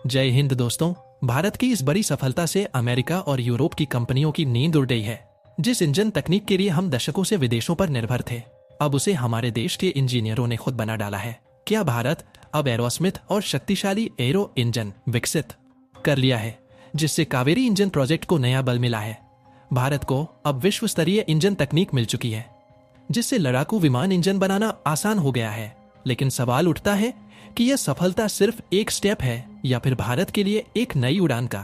जय हिंद दोस्तों। भारत की इस बड़ी सफलता से अमेरिका और यूरोप की कंपनियों की नींद उड़ गई है। जिस इंजन तकनीक के लिए हम दशकों से विदेशों पर निर्भर थे, अब उसे हमारे देश के इंजीनियरों ने खुद बना डाला है। क्या भारत अब एरोस्मिथ और शक्तिशाली एरो इंजन विकसित कर लिया है, जिससे कावेरी इंजन प्रोजेक्ट को नया बल मिला है। भारत को अब विश्व स्तरीय इंजन तकनीक मिल चुकी है, जिससे लड़ाकू विमान इंजन बनाना आसान हो गया है। लेकिन सवाल उठता है कि यह सफलता सिर्फ एक स्टेप है या फिर भारत के लिए एक नई उड़ान का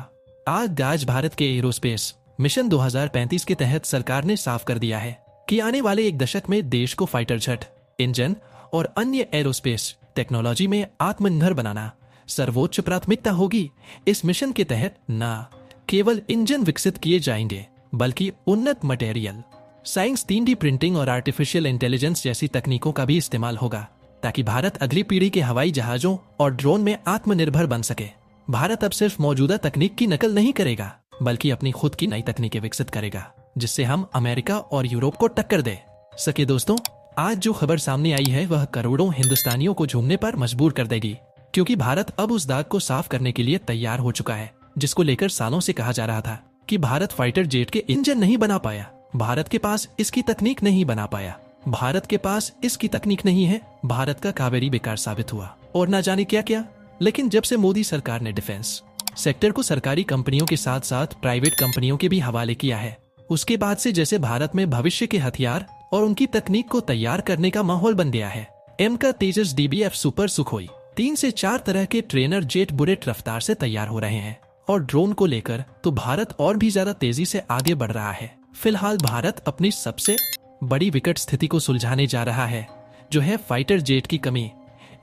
आज भारत के एरोस्पेस मिशन 2035 के तहत सरकार ने साफ कर दिया है कि आने वाले एक दशक में देश को फाइटर जेट इंजन और अन्य एरोस्पेस टेक्नोलॉजी में आत्मनिर्भर बनाना सर्वोच्च प्राथमिकता होगी। इस मिशन के तहत न केवल इंजन विकसित किए जाएंगे, बल्कि उन्नत मटेरियल साइंस, 3D प्रिंटिंग और आर्टिफिशियल इंटेलिजेंस जैसी तकनीकों का भी इस्तेमाल होगा, ताकि भारत अगली पीढ़ी के हवाई जहाजों और ड्रोन में आत्मनिर्भर बन सके। भारत अब सिर्फ मौजूदा तकनीक की नकल नहीं करेगा, बल्कि अपनी खुद की नई तकनीकें विकसित करेगा, जिससे हम अमेरिका और यूरोप को टक्कर दे सके। दोस्तों, आज जो खबर सामने आई है वह करोड़ों हिंदुस्तानियों को झूमने पर मजबूर कर देगी, क्योंकि भारत अब उस दाग को साफ करने के लिए तैयार हो चुका है, जिसको लेकर सालों से कहा जा रहा था कि भारत फाइटर जेट के इंजन नहीं बना पाया, भारत के पास इसकी तकनीक नहीं बना पाया, भारत के पास इसकी तकनीक नहीं है, भारत का कावेरी बेकार साबित हुआ और ना जाने क्या क्या। लेकिन जब से मोदी सरकार ने डिफेंस सेक्टर को सरकारी कंपनियों के साथ साथ प्राइवेट कंपनियों के भी हवाले किया है, उसके बाद से जैसे भारत में भविष्य के हथियार और उनकी तकनीक को तैयार करने का माहौल बन गया है। एम का तेजस, DBF सुपर सुखोई 3 से 4 तरह के ट्रेनर जेट बुलेट रफ्तार से तैयार हो रहे हैं, और ड्रोन को लेकर तो भारत और भी ज्यादा तेजी से आगे बढ़ रहा है। फिलहाल भारत अपनी सबसे बड़ी विकट स्थिति को सुलझाने जा रहा है, जो है फाइटर जेट की कमी।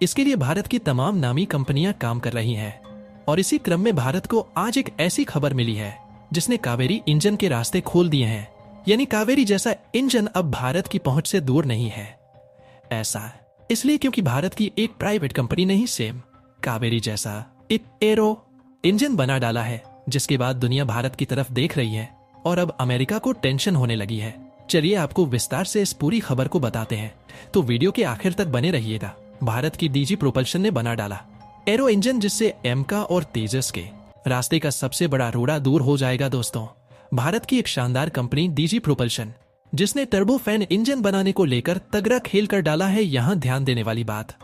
इसके लिए भारत की तमाम नामी कंपनियां काम कर रही हैं, और इसी क्रम में भारत को आज एक ऐसी खबर मिली है जिसने कावेरी इंजन के रास्ते खोल दिए हैं। यानी कावेरी जैसा इंजन अब भारत की पहुंच से दूर नहीं है। ऐसा इसलिए क्योंकि भारत की एक प्राइवेट कंपनी ने ही सेम कावेरी जैसा एक एरो इंजन बना डाला है, जिसके बाद दुनिया भारत की तरफ देख रही है और अब अमेरिका को टेंशन होने लगी है। चलिए आपको विस्तार से इस पूरी खबर को बताते हैं, तो वीडियो के आखिर तक बने रहिएगा। भारत की DG प्रोपल्शन ने बना डाला एरो इंजन, जिससे एमका और तेजस के रास्ते का सबसे बड़ा रोड़ा दूर हो जाएगा। दोस्तों, भारत की एक शानदार कंपनी DG प्रोपल्शन, जिसने टर्बोफैन इंजन बनाने को लेकर तगड़ा खेल कर डाला है। यहाँ ध्यान देने वाली बात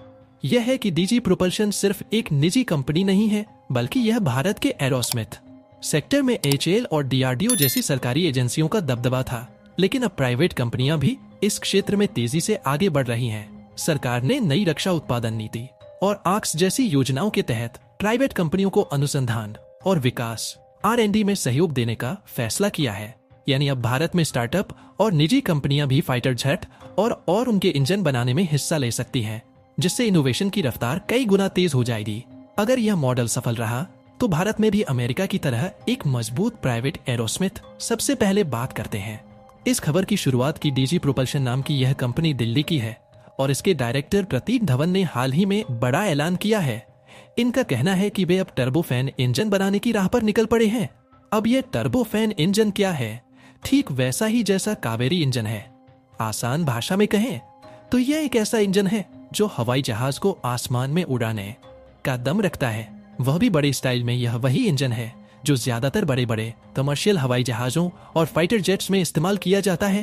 यह है कि DG प्रोपल्शन सिर्फ एक निजी कंपनी नहीं है, बल्कि यह भारत के एरोस्मिथ सेक्टर में HAL और DRDO जैसी सरकारी एजेंसियों का दबदबा था। लेकिन अब प्राइवेट कंपनियां भी इस क्षेत्र में तेजी से आगे बढ़ रही हैं। सरकार ने नई रक्षा उत्पादन नीति और आर्क्स जैसी योजनाओं के तहत प्राइवेट कंपनियों को अनुसंधान और विकास R&D में सहयोग देने का फैसला किया है। यानी अब भारत में स्टार्टअप और निजी कंपनियां भी फाइटर जेट और उनके इंजन बनाने में हिस्सा ले सकती हैं, जिससे इनोवेशन की रफ्तार कई गुना तेज हो जाएगी। अगर यह मॉडल सफल रहा तो भारत में भी अमेरिका की तरह एक मजबूत प्राइवेट एरोस्मिथ। सबसे पहले बात करते हैं इस खबर की शुरुआत की DG प्रोपल्शन नाम की यह कंपनी दिल्ली की है, और इसके डायरेक्टर प्रतीक धवन ने हाल ही में बड़ा ऐलान किया है। इनका कहना है कि वे अब टर्बोफैन इंजन बनाने की राह पर निकल पड़े हैं। अब यह टर्बोफैन इंजन क्या है? ठीक वैसा ही जैसा कावेरी इंजन है। आसान भाषा में कहें तो यह एक ऐसा इंजन है जो हवाई जहाज को आसमान में उड़ाने का दम रखता है। वह भी बड़े स्टाइल में। यह वही इंजन है जो ज्यादातर बड़े बड़े कमर्शियल हवाई जहाजों और फाइटर जेट्स में इस्तेमाल किया जाता है।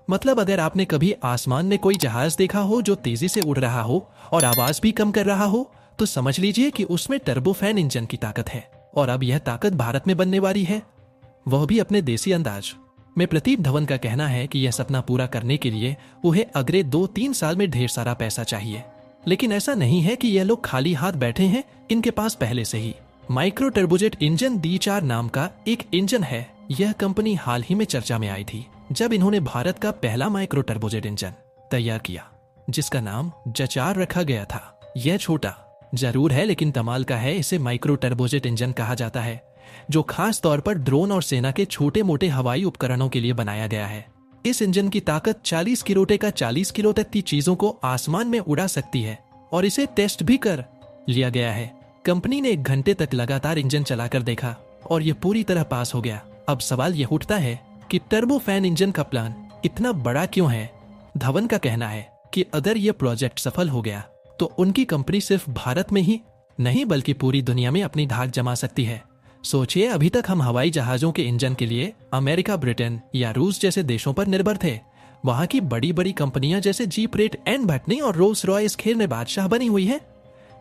मतलब अगर आपने कभी आसमान में कोई जहाज देखा हो जो तेजी से उड़ रहा हो और आवाज भी कम कर रहा हो, तो समझ लीजिए कि उसमें टर्बोफैन इंजन की ताकत है। और अब यह ताकत भारत में बनने वाली है, वह भी अपने देसी अंदाज में। प्रतीक धवन का कहना है कि यह सपना पूरा करने के लिए उन्हें अगले 2-3 साल में ढेर सारा पैसा चाहिए। लेकिन ऐसा नहीं है कि यह लोग खाली हाथ बैठे हैं। इनके पास पहले से ही माइक्रो टर्बोजेट इंजन D4 नाम का एक इंजन है। यह कंपनी हाल ही में चर्चा में आई थी जब इन्होंने भारत का पहला माइक्रो टर्बोजेट इंजन तैयार किया, जिसका नाम J4 रखा गया था। यह छोटा जरूर है, लेकिन कमाल का है। इसे माइक्रो टर्बोजेट इंजन कहा जाता है, जो खास तौर पर ड्रोन और सेना के छोटे मोटे हवाई उपकरणों के लिए बनाया गया है। इस इंजन की ताकत 40 किलो का 40 किलो तक की चीजों को आसमान में उड़ा सकती है, और इसे टेस्ट भी कर लिया गया है। कंपनी ने 1 घंटे तक लगातार इंजन चलाकर देखा और यह पूरी तरह पास हो गया। अब सवाल यह उठता है कि टर्बोफैन इंजन का प्लान इतना बड़ा क्यों है? धवन का कहना है कि अगर यह प्रोजेक्ट सफल हो गया तो उनकी कंपनी सिर्फ भारत में ही नहीं बल्कि पूरी दुनिया में अपनी धाक जमा सकती है। सोचिए, अभी तक हम हवाई जहाजों के इंजन के लिए अमेरिका, ब्रिटेन या रूस जैसे देशों पर निर्भर थे। वहां की बड़ी बड़ी कंपनियां जैसे जीप, रेट एंड भटनी और रोल्स रॉयस खेल में बादशाह बनी हुई है।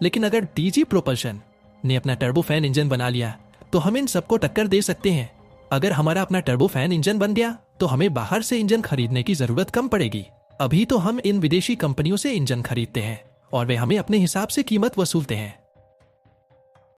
लेकिन अगर डीजी प्रोपल्शन ने अपना टर्बोफैन इंजन बना लिया तो हम इन सबको टक्कर दे सकते हैं। अगर हमारा अपना टर्बोफैन इंजन बन गया तो हमें बाहर से इंजन खरीदने की जरूरत कम पड़ेगी। अभी तो हम इन विदेशी कंपनियों से इंजन खरीदते हैं और वे हमें अपने हिसाब से कीमत वसूलते हैं।